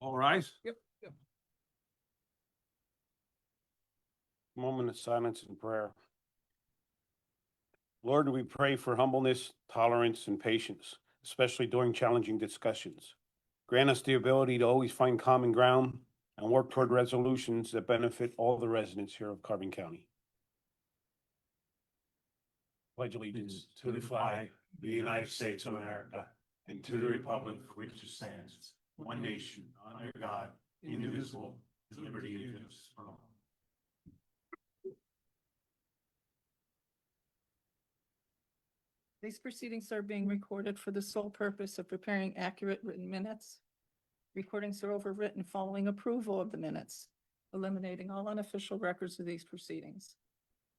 All rise. Yep. Moment of silence and prayer. Lord, we pray for humbleness, tolerance, and patience, especially during challenging discussions. Grant us the ability to always find common ground and work toward resolutions that benefit all the residents here of Carbon County. Pledge allegiance to the flag of the United States of America and to the republic for which it stands, one nation, under God, indivisible, with liberty and justice for all. These proceedings are being recorded for the sole purpose of preparing accurate written minutes. Recordings are overwritten following approval of the minutes, eliminating all unofficial records of these proceedings.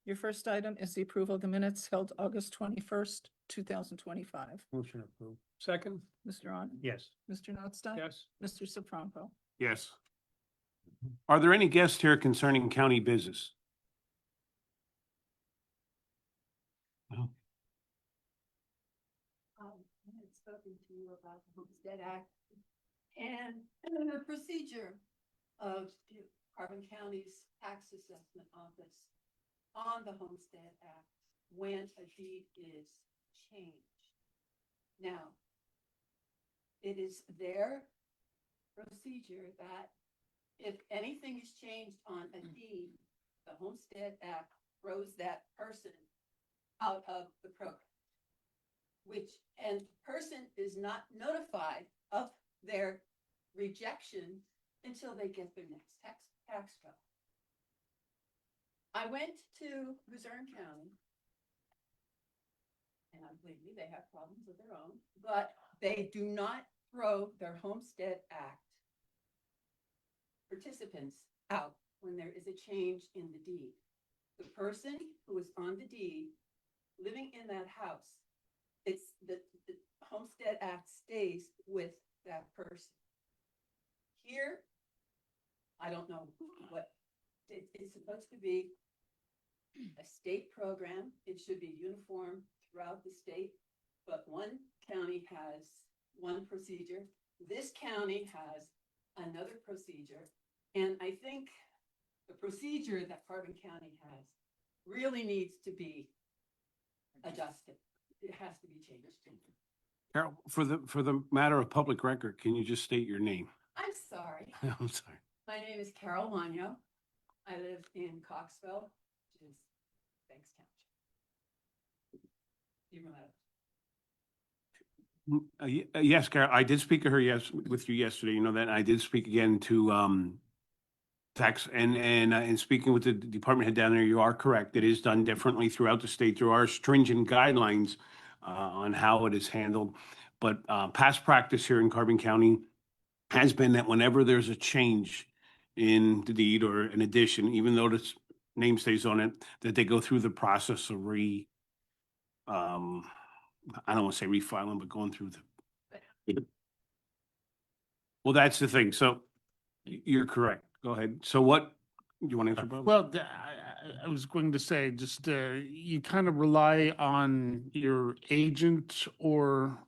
Your first item is the approval of the minutes held August 21st, 2025. Motion approved. Second? Mr. On. Yes. Mr. Notstein? Yes. Mr. Sopronko? Yes. Are there any guests here concerning county business? No. I had spoken to you about the Homestead Act and the procedure of Carbon County's tax assessment office on the Homestead Act when a deed is changed. Now, it is their procedure that if anything is changed on a deed, the Homestead Act throws that person out of the program. And the person is not notified of their rejection until they get their next tax bill. I went to Luzerne County, and I believe me, they have problems of their own, but they do not throw their Homestead Act participants out when there is a change in the deed. The person who is on the deed, living in that house, it's the Homestead Act stays with that person. Here, I don't know what, it's supposed to be a state program. It should be uniform throughout the state, but one county has one procedure. This county has another procedure. And I think the procedure that Carbon County has really needs to be adjusted. It has to be changed. Carol, for the matter of public record, can you just state your name? I'm sorry. I'm sorry. My name is Carol Wano. I live in Coxville, which is Banks Township. Yes, Carol, I did speak to her with you yesterday. You know that. I did speak again to tax and speaking with the department head down there. You are correct. It is done differently throughout the state. There are stringent guidelines on how it is handled, but past practice here in Carbon County has been that whenever there's a change in the deed or an addition, even though the name stays on it, that they go through the process of I don't want to say refiling, but going through the. Well, that's the thing. So you're correct. Go ahead. So what, you want to answer, Bob? Well, I was going to say, just you kind of rely on your agent or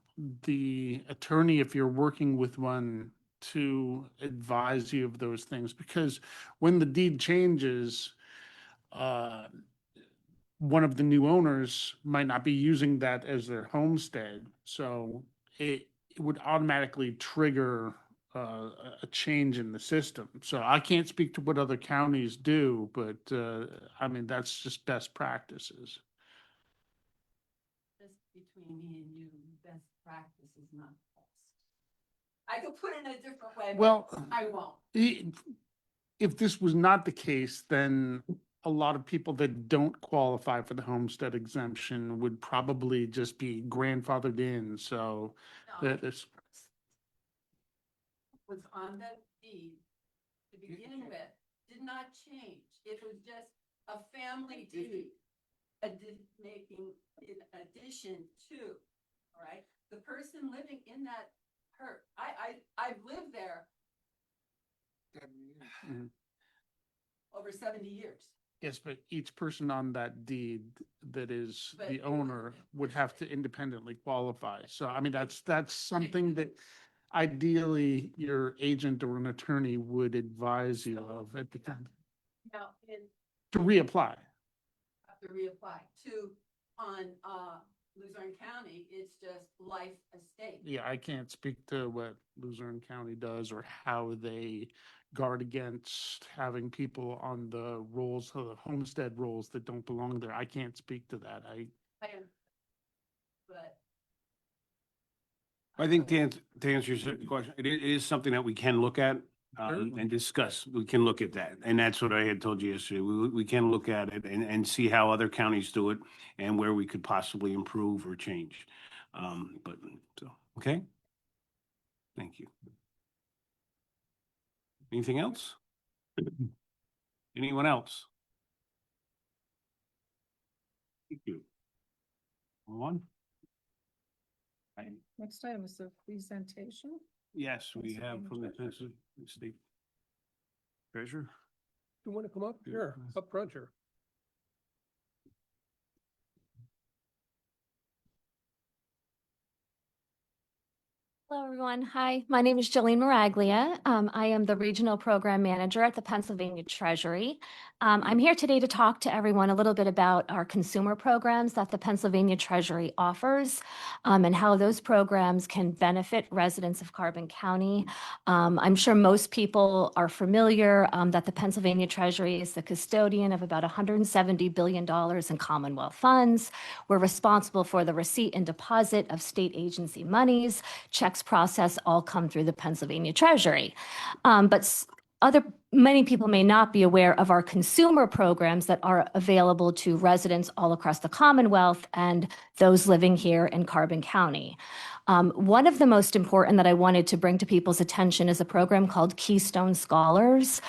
the attorney, if you're working with one, to advise you of those things, because when the deed changes, one of the new owners might not be using that as their homestead, so it would automatically trigger a change in the system. So I can't speak to what other counties do, but I mean, that's just best practices. Just between me and you, best practice is not best. I could put it in a different way, but Well, I won't. if this was not the case, then a lot of people that don't qualify for the homestead exemption would probably just be grandfathered in, so No. that is. Was on the deed to begin with, did not change. It was just a family deed. Making in addition to, all right? The person living in that I've lived there Mhm. over 70 years. Yes, but each person on that deed that is But the it owner wasn't- would have to independently qualify. So I mean, that's something that ideally your agent or an attorney would advise you of at the time Now, in, to reapply. have to reapply to, on, Luzerne County, it's just life estate. Yeah, I can't speak to what Luzerne County does or how they guard against having people on the rolls, the homestead rolls that don't belong there. I can't speak to that. I am, but. I think to answer your question, it is something that we can look at and discuss. We can look at that. And that's what I had told you yesterday. We can look at it and see how other counties do it and where we could possibly improve or change. But, so, okay? Thank you. Anything else? Anyone else? Thank you. One? Next item is the presentation. Yes, we have from the Pennsylvania State Treasurer. You want to come up? Yeah. Sure, up front here. Hello, everyone. Hi, my name is Jolene Maraglia. I am the Regional Program Manager at the Pennsylvania Treasury. I'm here today to talk to everyone a little bit about our consumer programs that the Pennsylvania Treasury offers and how those programs can benefit residents of Carbon County. I'm sure most people are familiar that the Pennsylvania Treasury is the custodian of about $170 billion in Commonwealth funds. We're responsible for the receipt and deposit of state agency monies. Checks process all come through the Pennsylvania Treasury. Many people may not be aware of our consumer programs that are available to residents all across the Commonwealth and those living here in Carbon County. One of the most important that I wanted to bring to people's attention is a program called Keystone Scholars.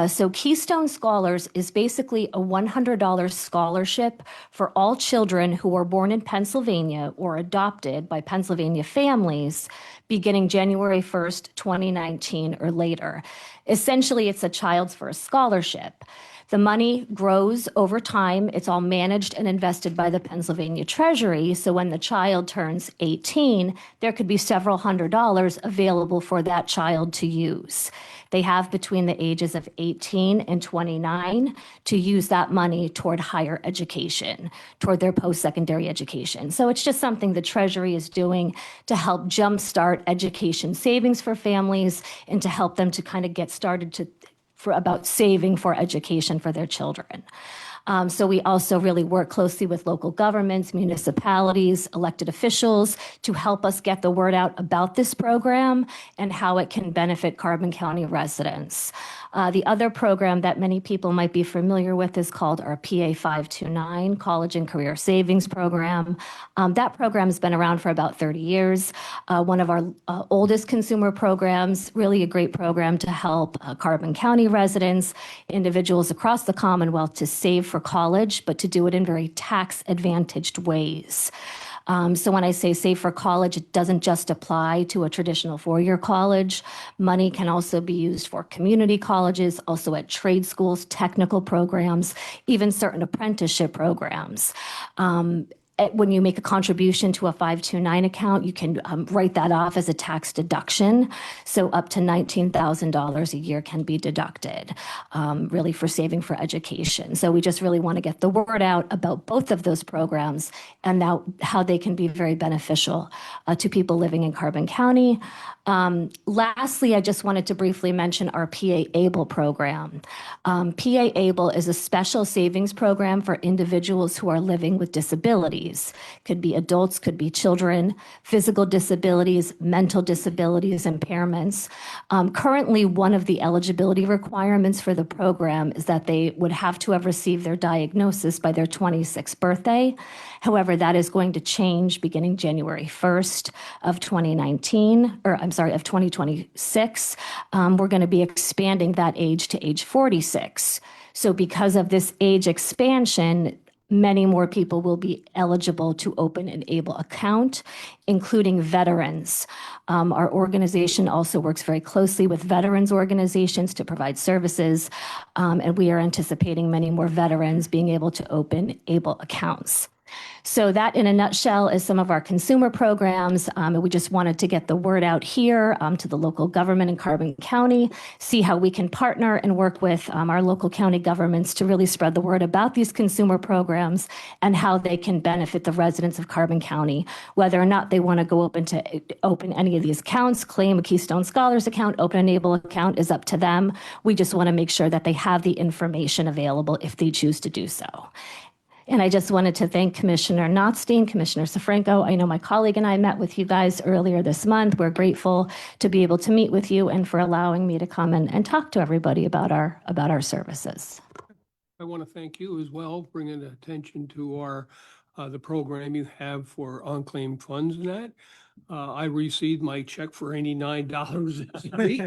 So Keystone Scholars is basically a $100 scholarship for all children who are born in Pennsylvania or adopted by Pennsylvania families beginning January 1st, 2019 or later. Essentially, it's a Child's First Scholarship. The money grows over time. It's all managed and invested by the Pennsylvania Treasury. So when the child turns 18, there could be several $100s available for that child to use. They have between the ages of 18 and 29 to use that money toward higher education, toward their post-secondary education. So it's just something the Treasury is doing to help jumpstart education savings for families and to help them to kind of get started about saving for education for their children. So we also really work closely with local governments, municipalities, elected officials to help us get the word out about this program and how it can benefit Carbon County residents. The other program that many people might be familiar with is called our PA 529 College and Career Savings Program. That program has been around for about 30 years. One of our oldest consumer programs, really a great program to help Carbon County residents, individuals across the Commonwealth to save for college, but to do it in very tax-advantaged ways. So when I say save for college, it doesn't just apply to a traditional four-year college. Money can also be used for community colleges, also at trade schools, technical programs, even certain apprenticeship programs. When you make a contribution to a 529 account, you can write that off as a tax deduction. So up to $19,000 a year can be deducted, really for saving for education. So we just really want to get the word out about both of those programs and now how they can be very beneficial to people living in Carbon County. Lastly, I just wanted to briefly mention our PA ABLE program. PA ABLE is a special savings program for individuals who are living with disabilities. Could be adults, could be children, physical disabilities, mental disabilities, impairments. Currently, one of the eligibility requirements for the program is that they would have to have received their diagnosis by their 26th birthday. However, that is going to change beginning January 1st of 2026. We're going to be expanding that age to age 46. So because of this age expansion, many more people will be eligible to open an ABLE account, including veterans. Our organization also works very closely with veterans organizations to provide services, and we are anticipating many more veterans being able to open ABLE accounts. So that in a nutshell is some of our consumer programs. And we just wanted to get the word out here to the local government in Carbon County, see how we can partner and work with our local county governments to really spread the word about these consumer programs and how they can benefit the residents of Carbon County, whether or not they want to go open any of these accounts, claim a Keystone Scholars account, open a Enable account is up to them. We just want to make sure that they have the information available if they choose to do so. And I just wanted to thank Commissioner Notstein, Commissioner Sefranco. I know my colleague and I met with you guys earlier this month. We're grateful to be able to meet with you and for allowing me to come and talk to everybody about our services. I want to thank you as well, bringing attention to our, the program you have for unclaimed funds and that. I received my check for $89 this week.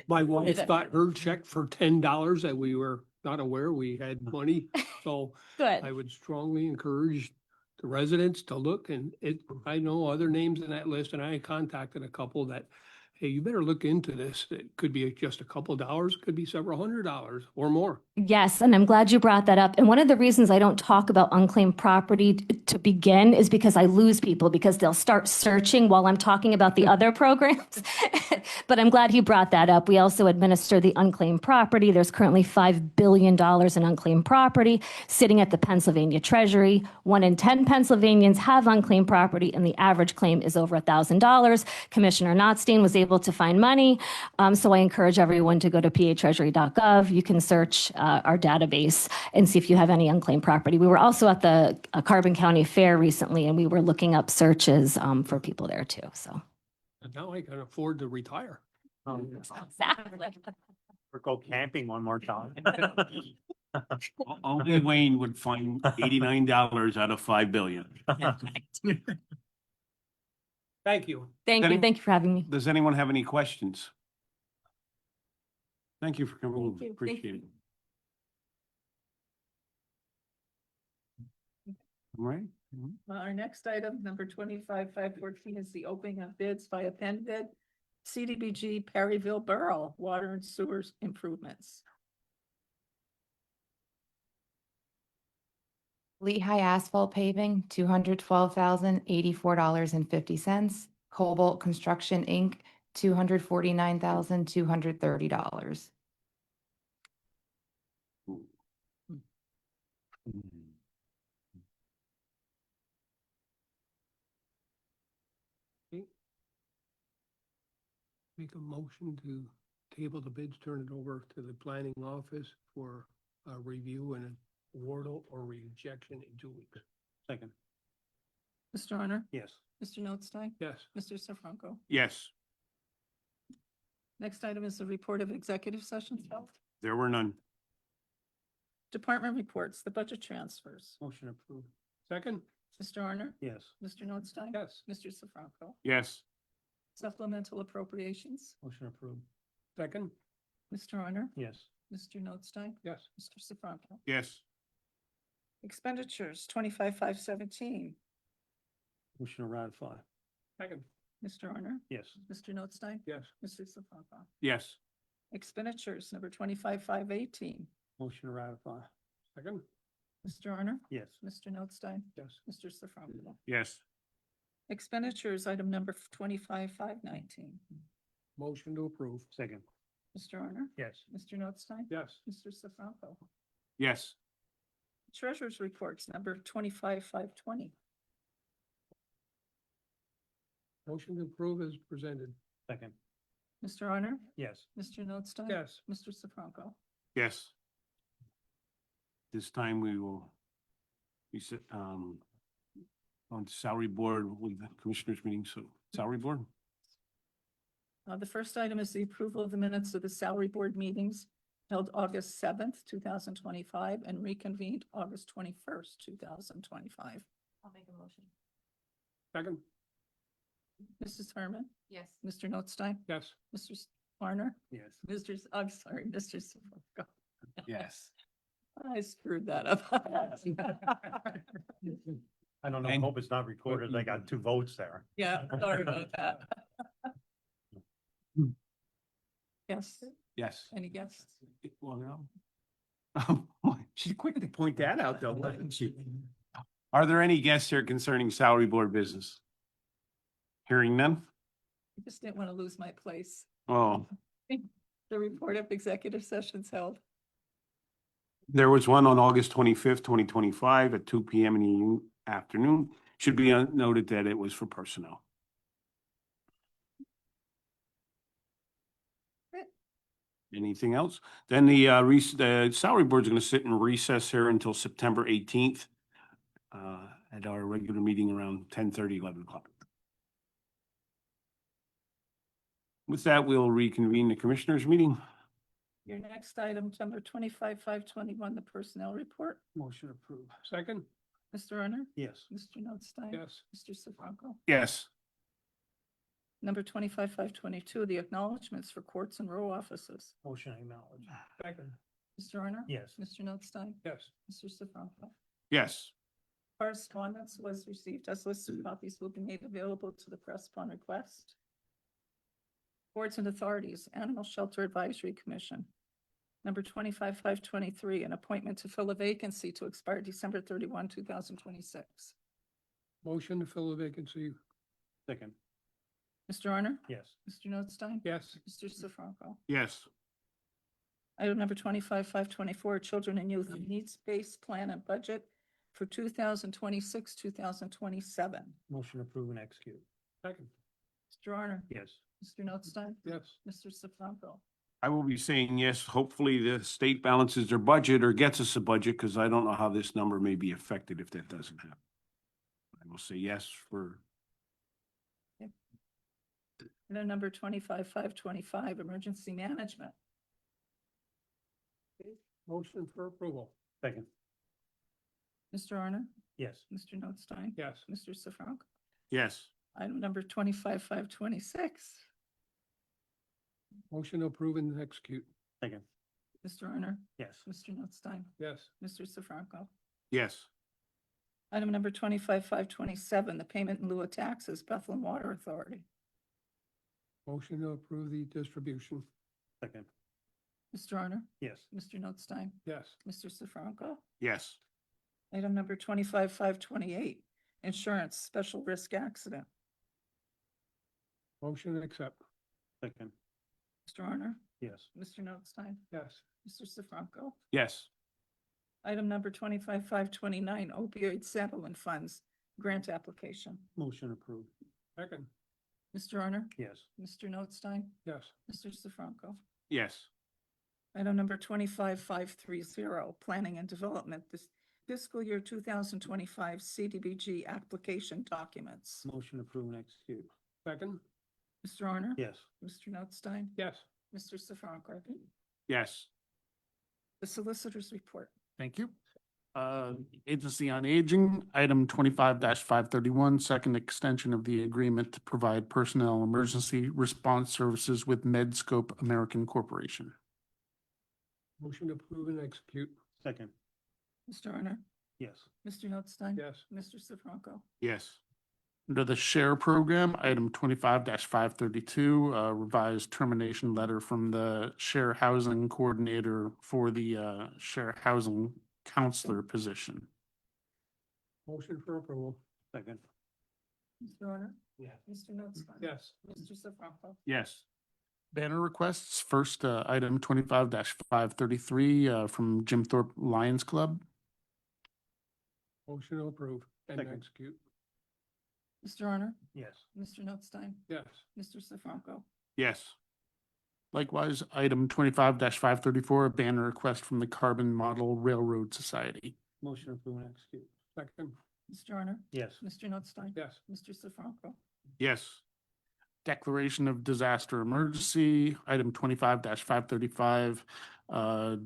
My wife got her check for $10 that we were not aware we had money. So I Good. would strongly encourage the residents to look I know other names in that list and I contacted a couple that, hey, you better look into this. It could be just a couple of dollars, it could be several $100s or more. Yes, and I'm glad you brought that up. And one of the reasons I don't talk about unclaimed property to begin is because I lose people because they'll start searching while I'm talking about the other programs. But I'm glad you brought that up. We also administer the unclaimed property. There's currently $5 billion in unclaimed property sitting at the Pennsylvania Treasury. 1 in 10 Pennsylvanians have unclaimed property, and the average claim is over $1,000. Commissioner Notstein was able to find money. So I encourage everyone to go to patreasury.gov. You can search our database and see if you have any unclaimed property. We were also at the Carbon County Fair recently, and we were looking up searches for people there too. So And now I can afford to retire. exactly. Or go camping one more time. Only Wayne would find $89 out of $5 billion. Thank you. Thank you. Thank you for having me. Does anyone have any questions? Thank you for coming. Thank you. Appreciate it. All right. Our next item, number 25-514, is the opening of bids via pen bid, CDBG Perryville Borough Water and Sewers Improvements. Lehigh Asphalt Paving, $212,084.50. Cobalt Construction, Inc., $249,230. Make a motion to table the bids, turn it over to the planning office for review and award or rejection in 2 weeks. Second. Mr. Honor? Yes. Mr. Notstein? Yes. Mr. Sefranco? Yes, Next item is the report of executive sessions held. there were none. Department reports, the budget transfers. Motion approved. Second? Mr. Honor? Yes. Mr. Notstein? Yes. Mr. Sefranco? Yes. Supplemental appropriations. Motion approved. Second? Mr. Honor? Yes. Mr. Notstein? Yes. Mr. Sefranco? Yes. Expenditures, 25-517. Motion to ratify. Second? Mr. Honor? Yes. Mr. Notstein? Yes. Mr. Sefranco? Yes. Expenditures, number 25-518. Motion to ratify. Second? Mr. Honor? Yes. Mr. Notstein? Yes. Mr. Sefranco? Yes. Expenditures, item number 25-519. Motion to approve. Second. Mr. Honor? Yes. Mr. Notstein? Yes. Mr. Sefranco? Yes. Treasurer's reports, number 25-520. Motion to approve is presented. Second. Mr. Honor? Yes. Mr. Notstein? Yes. Mr. Sefranco? Yes. This time we will, on the salary board, with the commissioners meeting, so salary board. The first item is the approval of the minutes of the salary board meetings held August 7th, 2025, and reconvened August 21st, 2025. I'll make a motion. Second? Mrs. Herman? Yes. Mr. Notstein? Yes. Mr. Warner? Yes. I'm sorry, Mr. Sefranco. Yes. I screwed that up. I don't know, And- hope it's not recorded. I got 2 votes there. Yeah, sorry about that. Yes, Yes. any guests? Well, no. She's quick to point that out, though, wasn't she? Are there any guests here concerning salary board business? Hearing none? I just didn't want to lose my place. Oh, The report of executive sessions held. there was one on August 25th, 2025 at 2 PM in the afternoon. Should be noted that it was for personnel. Great. Anything else? Then the salary board's going to sit in recess here until September 18th at our regular meeting around 10:30, 11 o'clock. With that, we'll reconvene the commissioners' meeting. Your next item, number 25-521, the personnel report. Motion approved. Second? Mr. Honor? Yes. Mr. Notstein? Yes. Mr. Sifranco? Yes. Number 25-522, the acknowledgements for courts and row offices. Motion acknowledged. Second? Mr. Honor? Yes. Mr. Notstein? Yes. Mr. Sifranco? Yes. Correspondence was received as listed. Copies will be made available to the press upon request. Boards and authorities, Animal Shelter Advisory Commission. Number 25-523, an appointment to fill a vacancy to expire December 31, 2026. Motion to fill the vacancy. Second. Mr. Honor? Yes. Mr. Notstein? Yes. Mr. Sifranco? Yes. Item number 25-524, Children and Youth Needs-Based Plan and Budget for 2026, 2027. Motion approved and execute. Second? Mr. Honor? Yes. Mr. Notstein? Yes. Mr. Sifranco? I will be saying yes. Hopefully the state balances their budget or gets us a budget because I don't know how this number may be affected if that doesn't happen. I will say yes for, Item number 25-525, Emergency Management. Motion for approval. Second. Mr. Honor? Yes. Mr. Notstein? Yes. Mr. Sifranco? yes. Item number 25-526, Motion to approve and execute. Second. Mr. Honor? Yes. Mr. Notstein? Yes. Mr. Sifranco? Yes. Item number 25-527, the payment in lieu of taxes, Bethlehem Water Authority. Motion to approve the distribution. Second. Mr. Honor? Yes. Mr. Notstein? Yes. Mr. Sifranco? Yes. Item number 25-528, Insurance Special Risk Accident. Motion to accept. Second. Mr. Honor? Yes. Mr. Notstein? Yes. Mr. Sifranco? Yes. Item number 25-529, opioid settlement funds, grant application. Motion approved. Second? Mr. Honor? Yes. Mr. Notstein? Yes. Mr. Sifranco? Yes. Item number 25-530, planning and development, this fiscal year 2025 CDBG application documents. Motion approved and execute. Second? Mr. Honor? Yes. Mr. Notstein? Yes. Mr. Sifranco? Yes. The solicitor's report. Thank you. Agency on Aging, item 25-531, second extension of the agreement to provide personnel emergency response services with MedScope American Corporation. Motion to approve and execute. Second. Mr. Honor? Yes. Mr. Notstein? Yes. Mr. Sifranco? Yes. Under the SHARE program, item 25-532, revised termination letter from the SHARE Housing Coordinator for the SHARE Housing Counselor position. Motion for approval. Second. Mr. Honor? Yeah. Mr. Notstein? Yes. Mr. Sifranco? Yes. Banner requests, first item 25-533 from Jim Thorpe Lions Club. Motion to approve and Second. execute. Mr. Honor? Yes. Mr. Notstein? Yes. Mr. Sifranco? Yes. Likewise, item 25-534, banner request from the Carbon Model Railroad Society. Motion approved and execute. Second? Mr. Honor? Yes. Mr. Notstein? Yes. Mr. Sifranco? Yes. Declaration of disaster emergency, item 25-535,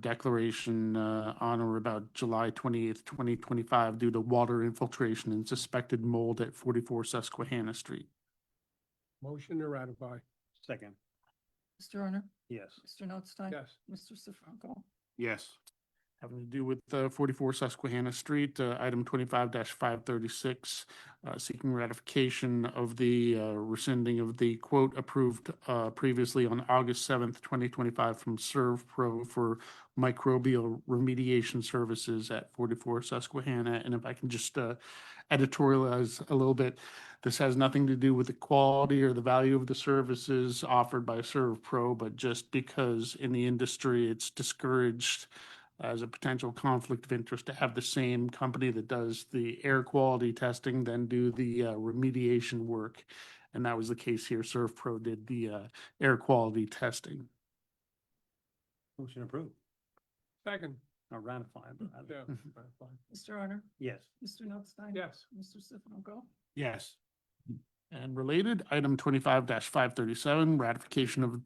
declaration on or about July 28th, 2025, due to water infiltration and suspected mold at 44 Susquehanna Street. Motion to ratify. Second. Mr. Honor? Yes. Mr. Notstein? Yes. Mr. Sifranco? Yes. having to do with 44 Susquehanna Street, item 25-536, seeking ratification of the rescinding of the quote approved previously on August 7th, 2025 from ServPro for microbial remediation services at 44 Susquehanna. And if I can just editorialize a little bit, this has nothing to do with the quality or the value of the services offered by ServPro, but just because in the industry it's discouraged as a potential conflict of interest to have the same company that does the air quality testing then do the remediation work. And that was the case here. ServPro did the air quality testing. Motion approved. Second. Or ratified. Yeah. Mr. Honor? Yes. Mr. Notstein? Yes. Mr. Sifranco? Yes. And related, item 25-537, ratification of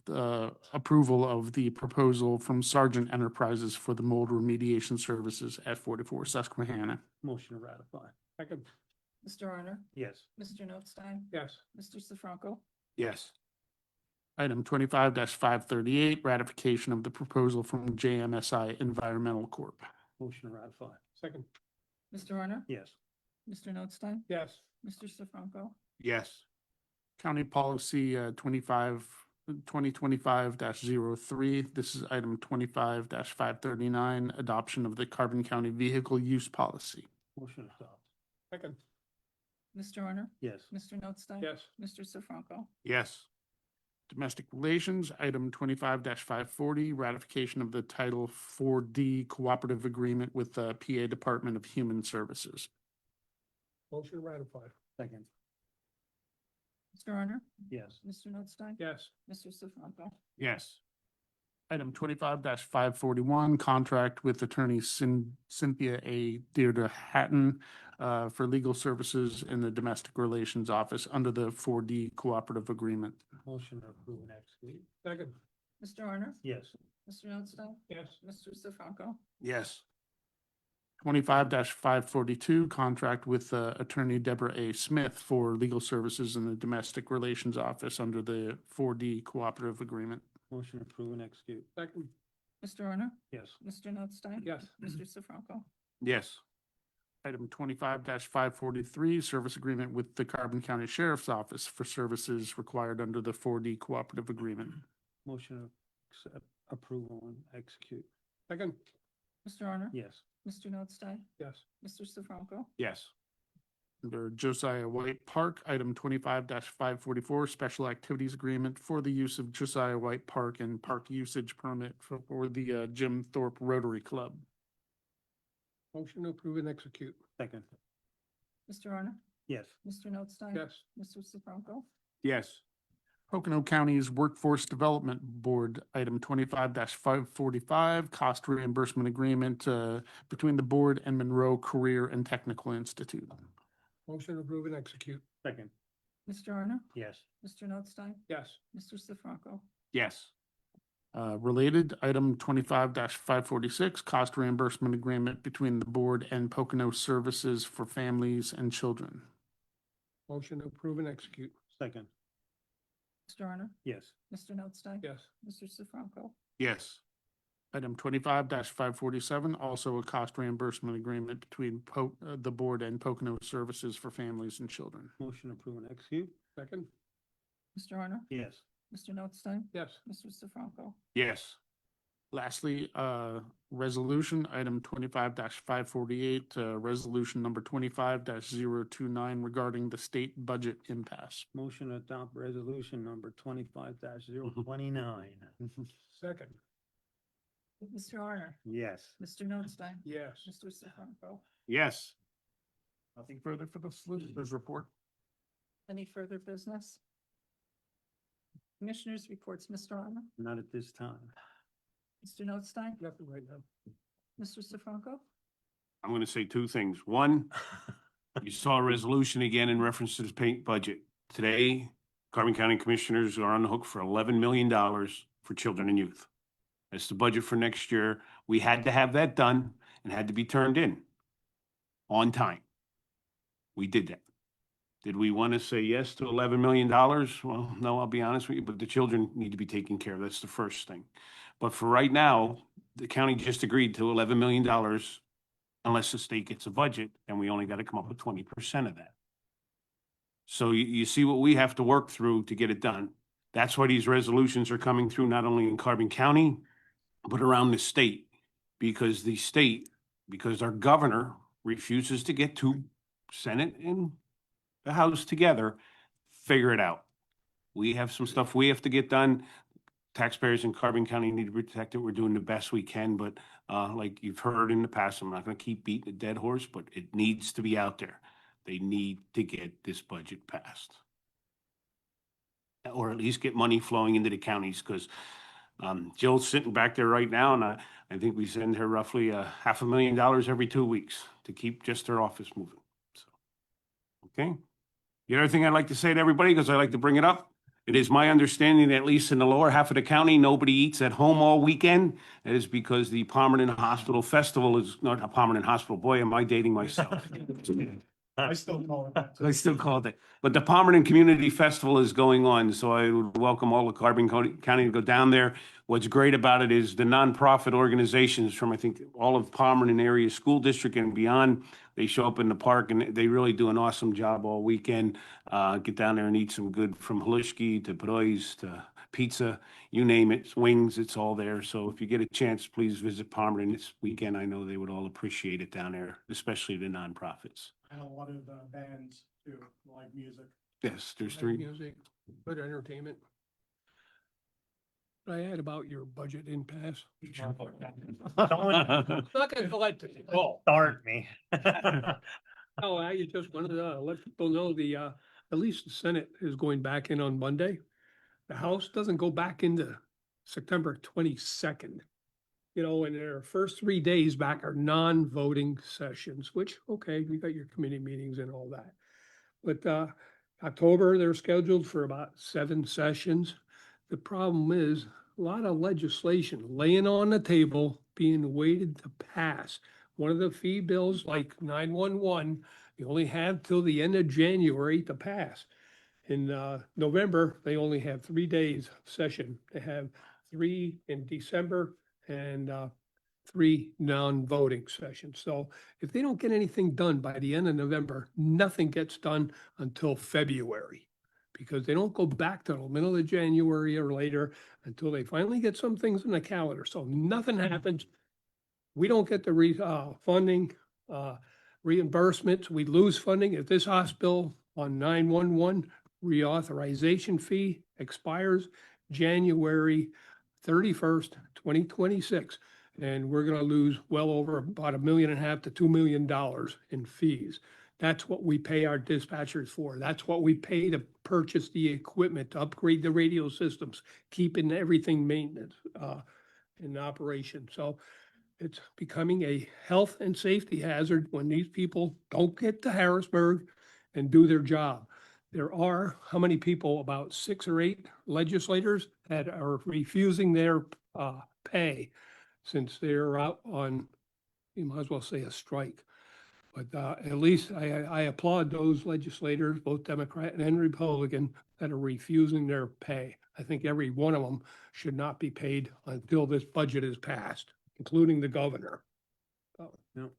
approval of the proposal from Sargent Enterprises for the mold remediation services at 44 Susquehanna. Motion to ratify. Second. Mr. Honor? Yes. Mr. Notstein? Yes. Mr. Sifranco? Yes. Item 25-538, ratification of the proposal from JMSI Environmental Corp. Motion to ratify. Second. Mr. Honor? Yes. Mr. Notstein? Yes. Mr. Sifranco? Yes. County Policy 2025-03. This is item 25-539, adoption of the Carbon County Vehicle Use Policy. Motion to adopt. Second. Mr. Honor? Yes. Mr. Notstein? Yes. Mr. Sifranco? Yes. Domestic Relations, item 25-540, ratification of the Title 4D Cooperative Agreement with the PA Department of Human Services. Motion ratified. Second. Mr. Honor? Yes. Mr. Notstein? Yes. Mr. Sifranco? Yes. Item 25-541, contract with attorney Cynthia A. Deirdre Hatton for legal services in the Domestic Relations Office under the 4D Cooperative Agreement. Motion to approve and execute. Second. Mr. Honor? Yes. Mr. Notstein? Yes. Mr. Sifranco? Yes. 25-542, contract with attorney Deborah A. Smith for legal services in the Domestic Relations Office under the 4D Cooperative Agreement. Motion to approve and execute. Second. Mr. Honor? Yes. Mr. Notstein? Yes. Mr. Sifranco? Yes. Item 25-543, service agreement with the Carbon County Sheriff's Office for services required under the 4D Cooperative Agreement. Motion to accept approval and execute. Second. Mr. Honor? Yes. Mr. Notstein? Yes. Mr. Sifranco? Yes. Under Josiah White Park, item 25-544, special activities agreement for the use of Josiah White Park and park usage permit for the Jim Thorpe Rotary Club. Motion to approve and execute. Second. Mr. Honor? Yes. Mr. Notstein? Yes. Mr. Sifranco? Yes. Pocono County's Workforce Development Board, item 25-545, cost reimbursement agreement between the board and Monroe Career and Technical Institute. Motion to approve and execute. Second. Mr. Honor? Yes. Mr. Notstein? Yes. Mr. Sifranco? Yes. Related, item 25-546, cost reimbursement agreement between the board and Pocono Services for Families and Children. Motion to approve and execute. Second. Mr. Honor? Yes. Mr. Notstein? Yes. Mr. Sifranco? Yes. Item 25-547, also a cost reimbursement agreement between the board and Pocono Services for Families and Children. Motion to approve and execute. Second. Mr. Honor? Yes. Mr. Notstein? Yes. Mr. Sifranco? Yes. Lastly, resolution, item 25-548, resolution number 25-029 regarding the state budget impasse. Motion to adopt resolution number 25-029. Second. Mr. Honor? Yes. Mr. Notstein? Yes. Mr. Sifranco? Yes. Nothing further for the solicitor's report. Any further business? Commissioners' reports, Mr. Honor? Not at this time. Mr. Notstein? Nothing right now. Mr. Sifranco? I'm going to say two things. One, you saw a resolution again in reference to the paint budget. Today, Carbon County Commissioners are on the hook for $11 million for children and youth. That's the budget for next year. We had to have that done and had to be turned in on time. We did that. Did we want to say yes to $11 million? Well, no, I'll be honest with you, but the children need to be taken care of. That's the first thing. But for right now, the county just agreed to $11 million unless the state gets a budget, and we only got to come up with 20% of that. So you see what we have to work through to get it done. That's why these resolutions are coming through, not only in Carbon County, but around the state. Because because our governor refuses to get two Senate and the House together, figure it out. We have some stuff we have to get done. Taxpayers in Carbon County need to protect it. We're doing the best we can, but like you've heard in the past, I'm not gonna keep beating a dead horse, but it needs to be out there. They need to get this budget passed. Or at least get money flowing into the counties, because Jill's sitting back there right now, and I think we send her roughly $500,000 every 2 weeks to keep just her office moving. So, okay. The other thing I'd like to say to everybody, because I like to bring it up, it is my understanding that at least in the lower half of the county, nobody eats at home all weekend. That is because the Palmerton Hospital Festival is not a Palmerton Hospital. Boy, am I dating myself. I still call it that. I still call it that. But the Palmerton Community Festival is going on, so I would welcome all of Carbon County to go down there. What's great about it is the nonprofit organizations from, I think, all of Palmerton area school district and beyond, they show up in the park and they really do an awesome job all weekend. Get down there and eat some good, from Halishki to Broy's to pizza, you name it, wings, it's all there. So if you get a chance, please visit Palmerton this weekend. I know they would all appreciate it down there, especially the nonprofits. And a lot of bands too, live music. Yes, there's Live three. Music, good entertainment. I had about your budget impasse. Not gonna let this go. Start me. Oh, I just wanted to let people know at least the Senate is going back in on Monday. The House doesn't go back into September 22nd. You know, and their first 3 days back are non-voting sessions, which, okay, you got your committee meetings and all that. But October, they're scheduled for about 7 sessions. The problem is a lot of legislation laying on the table being waited to pass. One of the fee bills, like 911, you only have till the end of January to pass. In November, they only have 3 days of session. They have 3 in December and 3 non-voting sessions. So if they don't get anything done by the end of November, nothing gets done until February. Because they don't go back to the middle of January or later until they finally get some things in the calendar. So nothing happens. We don't get the funding, reimbursements. We lose funding. If this hospital on 911 reauthorization fee expires January 31st, 2026. And we're going to lose well over about $1.5 million to $2 million in fees. That's what we pay our dispatchers for. That's what we pay to purchase the equipment, to upgrade the radio systems, keeping everything maintenance in operation. So it's becoming a health and safety hazard when these people don't get to Harrisburg and do their job. There are, how many people? About 6 or 8 legislators that are refusing their pay since they're out on, you might as well say, a strike. But at least I applaud those legislators, both Democrat and Republican, that are refusing their pay. I think every one of them should not be paid until this budget is passed, including the governor. Yep.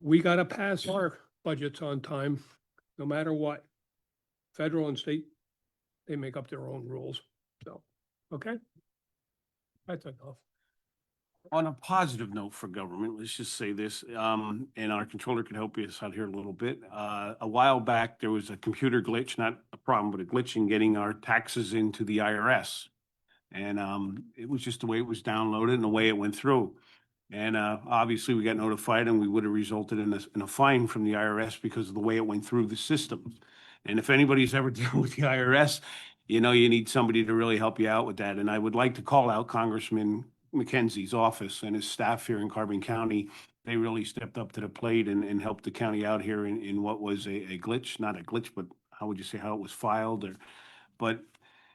We got to pass our budgets on time, no matter what. Federal and state, they make up their own rules. So, okay? That's enough. On a positive note for government, let's just say this, and our controller could help us out here a little bit. A while back, there was a computer glitch, not a problem, but a glitch in getting our taxes into the IRS. And it was just the way it was downloaded and the way it went through. And obviously, we got notified and we would have resulted in a fine from the IRS because of the way it went through the system. And if anybody's ever dealt with the IRS, you know, you need somebody to really help you out with that. And I would like to call out Congressman McKenzie's office and his staff here in Carbon County. They really stepped up to the plate and helped the county out here in what was a glitch, not a glitch, but how would you say how it was filed? But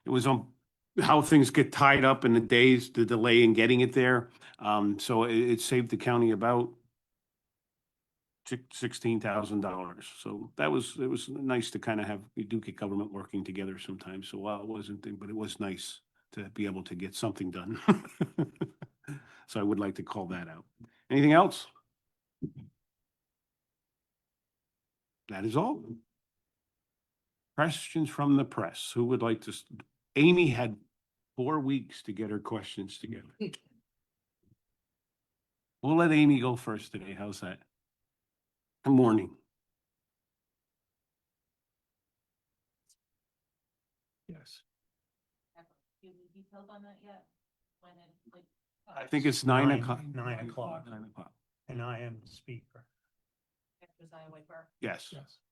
it was on how things get tied up in the days, the delay in getting it there. So it saved the county about $16,000. So it was nice to kind of have, we do get government working together sometimes. So while it wasn't, but it was nice to be able to get something done. So I would like to call that out. Anything else? That is all. Questions from the press. Who would like to? Amy had 4 weeks to get her questions together. We'll let Amy go first today. How's that? Good morning. Yes. Details on that yet? When it, like, I think it's 9 o'clock. 9 o'clock. 9 o'clock. And I am the speaker. Josiah Whitmer. Yes, Yes.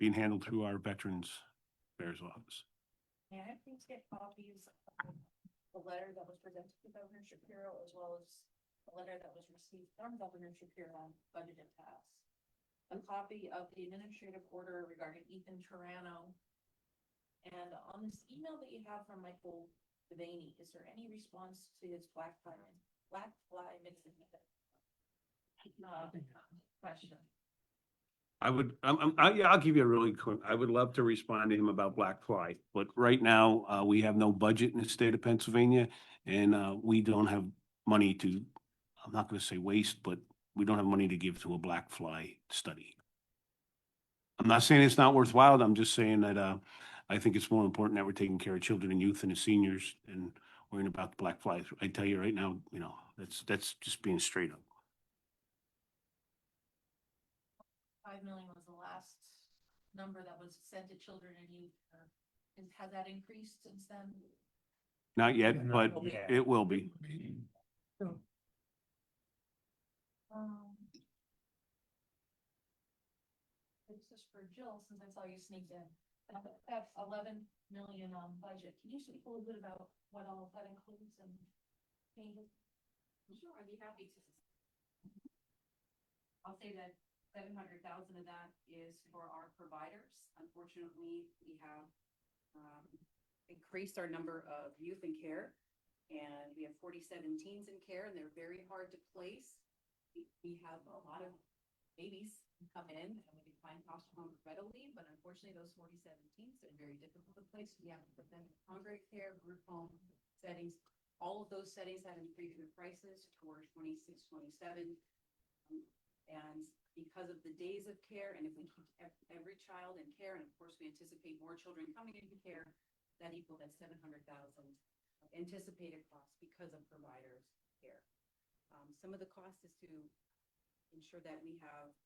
being handled through our Veterans Affairs Office. May I please get copies of the letter that was presented to Governor Shapiro, as well as the letter that was received from Governor Shapiro on budgeted tasks? A copy of the administrative order regarding Ethan Turano. And on this email that you have from Michael Devaney, is there any response to his black fly mixing question? I would, yeah, I'll give you a really quick, I would love to respond to him about black fly, but right now, we have no budget in the state of Pennsylvania. And, we don't have money to, I'm not gonna say waste, but we don't have money to give to a black fly study. I'm not saying it's not worthwhile. I'm just saying that, I think it's more important that we're taking care of children and youth and the seniors and worrying about the black flies. I tell you right now, that's just being straight up. 5 million was the last number that was sent to children and youth. Has that increased since then? Not yet, Not but yet. it will be. This is for Jill, since I saw you sneaked in. That's 11 million budget. Can you speak a little bit about what all that includes and changes? Sure, I'd be happy to. I'll say that 700,000 of that is for our providers. Unfortunately, we have increased our number of youth in care, and we have 47 teens in care, and they're very hard to place. We have a lot of babies come in, and we can find foster homes readily, but unfortunately, those 47 teens are very difficult to place. We have to put them in congregate care, group home settings. All of those settings have increased in prices for 26, 27. And because of the days of care, and if we keep every child in care, and of course, we anticipate more children coming into care, that equals that 700,000 anticipated cost because of providers' care. Some of the cost is to ensure that we have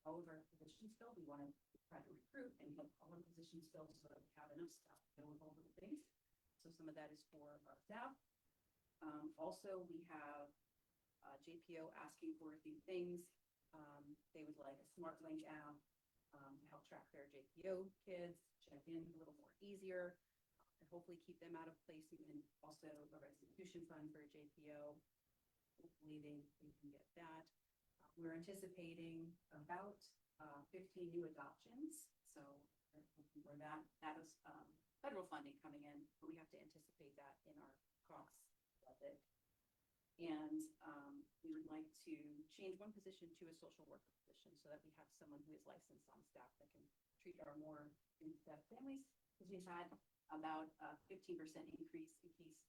all of our positions filled. We want to try to recruit and get all our positions filled so that we have enough staff to deal with all of the things. So some of that is for our staff. Also, we have JPO asking for a few things. They would like a smart link app to help track their JPO kids, check in a little more easier, and hopefully keep them out of placement, and also a restitution fund for JPO. Hopefully they can get that. We're anticipating about 15 new adoptions. So where that is federal funding coming in, but we have to anticipate that in our costs budget. And we would like to change one position to a social worker position so that we have someone who is licensed on staff that can treat our more in-depth families. Because we've had about a 15% increase in case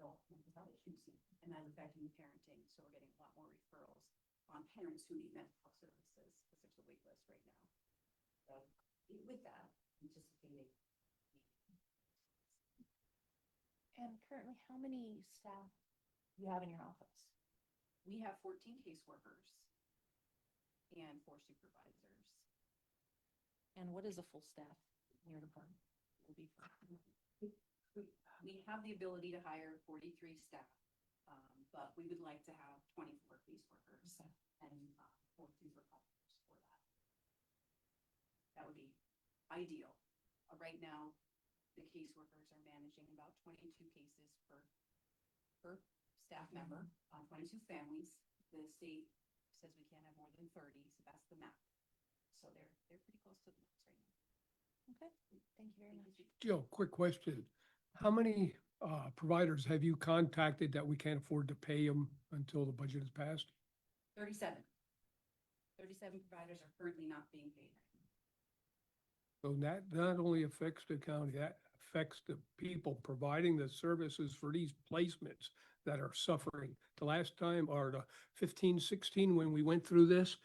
adult mental health issues, and that's affecting parenting. So we're getting a lot more referrals on parents who need mental health services, because there's a wait list right now. So with that, anticipating. And currently, how many staff do you have in your office? We have 14 caseworkers and 4 supervisors. And what is a full staff in your department? Will be for? We have the ability to hire 43 staff, but we would like to have 24 caseworkers and 4 supervisors for that. That would be ideal. Right now, the caseworkers are managing about 22 cases per staff member on 22 families. The state says we can't have more than 30, so that's the map. So they're pretty close to the max right now. Okay, thank you very much. Jill, quick question. How many providers have you contacted that we can't afford to pay them until the budget is passed? 37. 37 providers are currently not being paid. So that not only affects the county, that affects the people providing the services for these placements. that are suffering. The last time, or the 15, 16, when we went through this,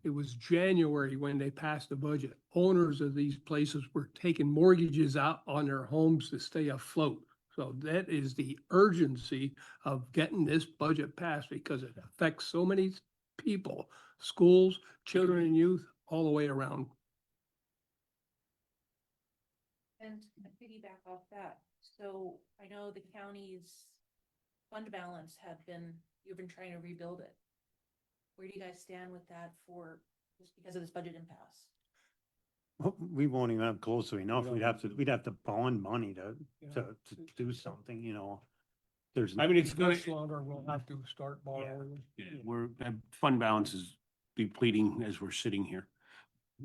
it was January when they passed the budget. Owners of these places were taking mortgages out on their homes to stay afloat. So that is the urgency of getting this budget passed because it affects so many people, schools, children and youth, all the way around. And to piggyback off that, so I know the county's fund balance you've been trying to rebuild it. Where do you guys stand with that just because of this budget impasse? Well, we won't even have close to enough. don't We'd have to bond money to Yeah. do something, you know. There's. I mean, it's gonna, Much longer, we'll have to start borrowing. that fund balance is depleting as we're sitting here.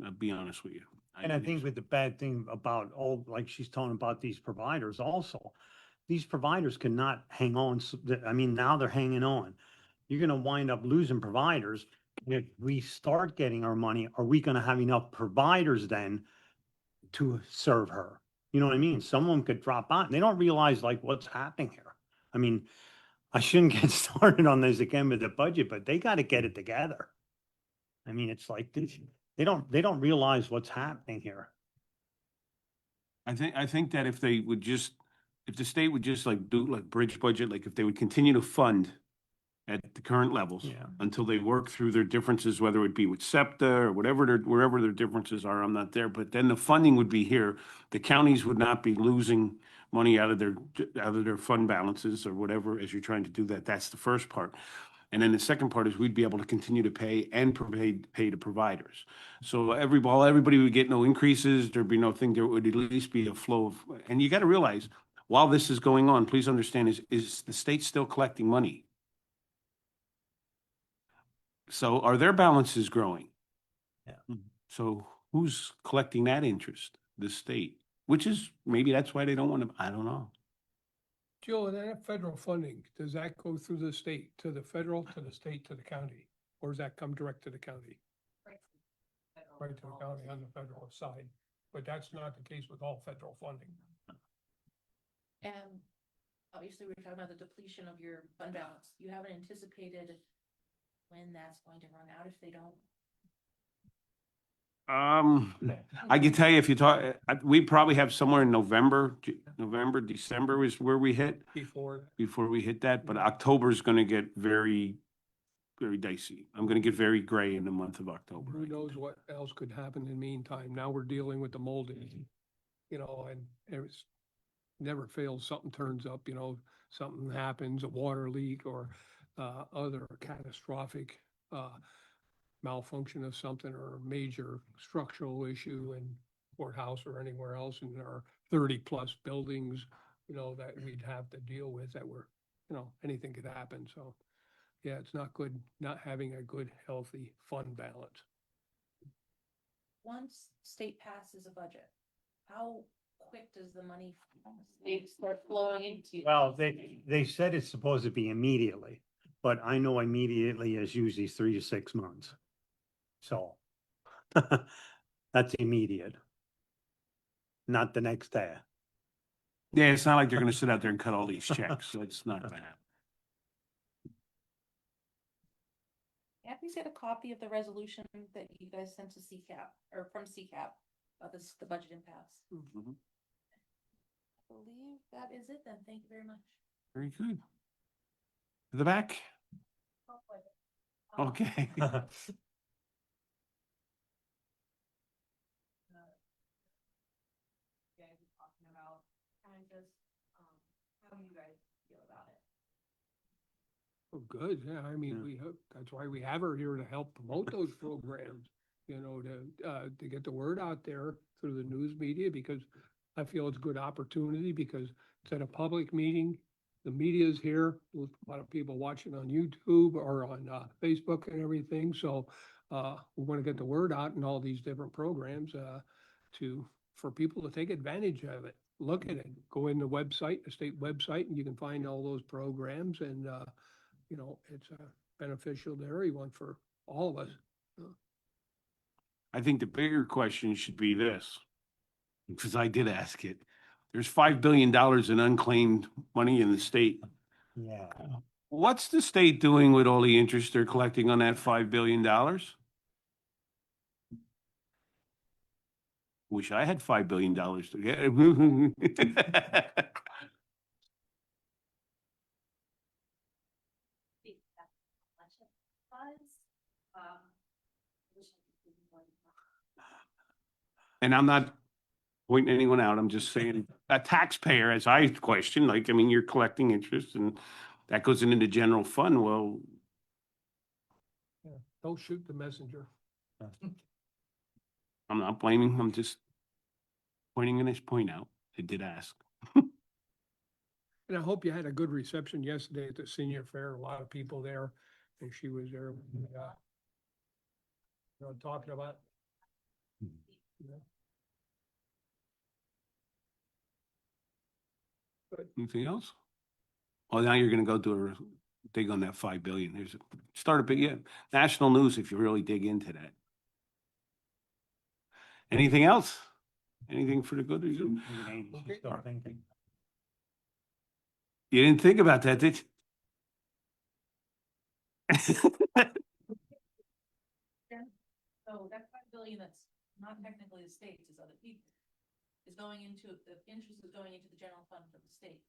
I'll be honest with you. And I think with the bad thing about like she's talking about these providers also, these providers cannot hang on. I mean, now they're hanging on. You're gonna wind up losing providers. If we start getting our money, are we gonna have enough providers then to serve her? You know what I mean? Someone could drop out and they don't realize like what's happening here. I mean, I shouldn't get started on this again with the budget, but they gotta get it together. I mean, it's like this. They don't realize what's happening here. I think that if they would just, if the state would just like do like bridge budget, like if they would continue to fund at the current levels Yeah. until they work through their differences, whether it be with SEPTA or whatever wherever their differences are, I'm not there, but then the funding would be here. The counties would not be losing money out of their fund balances or whatever as you're trying to do that. That's the first part. And then the second part is we'd be able to continue to pay and pay to providers. So everybody would get no increases, there'd be no thing, there would at least be a flow of, and you gotta realize, while this is going on, please understand, is the state still collecting money? So are their balances growing? Yeah. So who's collecting that interest? The state, which is, maybe that's why they don't want to, I don't know. Jill, and that federal funding, does that go through the state, to the federal, to the state, to the county? Or does that come direct to the county? Right to the county on the federal side, but that's not the case with all federal funding. And obviously, we're talking about the depletion of your fund balance. You haven't anticipated when that's going to run out if they don't. I can tell you if you talk, we probably have somewhere in November, December is where we hit, Before, before we hit that, but October is gonna get very, very dicey. I'm gonna get very gray in the month of October. who knows what else could happen in the meantime? Now we're dealing with the molding, you know, and it's never fails, something turns up, you know, something happens, a water leak or other catastrophic malfunction of something or a major structural issue in courthouse or anywhere else, and there are 30+ buildings, you know, that we'd have to deal with that were, you know, anything could happen. So, yeah, it's not good not having a good, healthy fund balance. Once state passes a budget, how quick does the money from the state start flowing into? Well, they said it's supposed to be immediately, but I know immediately is usually 3 to 6 months. So that's immediate. Not the next day. Yeah, it's not like they're gonna sit out there and cut all these checks, so it's not gonna happen. Yeah, please get a copy of the resolution that you guys sent to CCAP or from CCAP about the budget impasse. Mhm. I believe that is it then. Thank you very much. Very good. To the back? Okay. You guys are talking about, kind of just, how do you guys feel about it? Oh, good, yeah, I mean, that's why we have her here to help promote those programs, you know, to get the word out there through the news media, because I feel it's a good opportunity, because it's at a public meeting, the media's here, a lot of people watching on YouTube or on Facebook and everything, so we want to get the word out in all these different programs for people to take advantage of it. Look at it, go in the website, the state website, and you can find all those programs, and you know, it's beneficial to everyone, for all of us. I think the bigger question should be this, because I did ask it. There's $5 billion in unclaimed money in the state Yeah. What's the state doing with all the interest they're collecting on that $5 billion? Wish I had $5 billion to get. And I'm not pointing anyone out. I'm just saying, a taxpayer, as I question, like, I mean, you're collecting interest and that goes into the general fund. Well, Yeah, don't shoot the messenger. I'm not blaming, I'm just pointing this point out. I did ask. And I hope you had a good reception yesterday at the senior fair. A lot of people there, and she was there. Talking about. Yeah. Anything else? Oh, now you're gonna go do a dig on that 5 billion. There's a start a bit, yeah, national news if you really dig into that. Anything else? Anything for the good of you? Maybe Andy, she's Okay. still thinking. You didn't think about that, did you? So that 5 billion that's not technically the state's, is other people, is going into, the interest is going into the general fund for the state.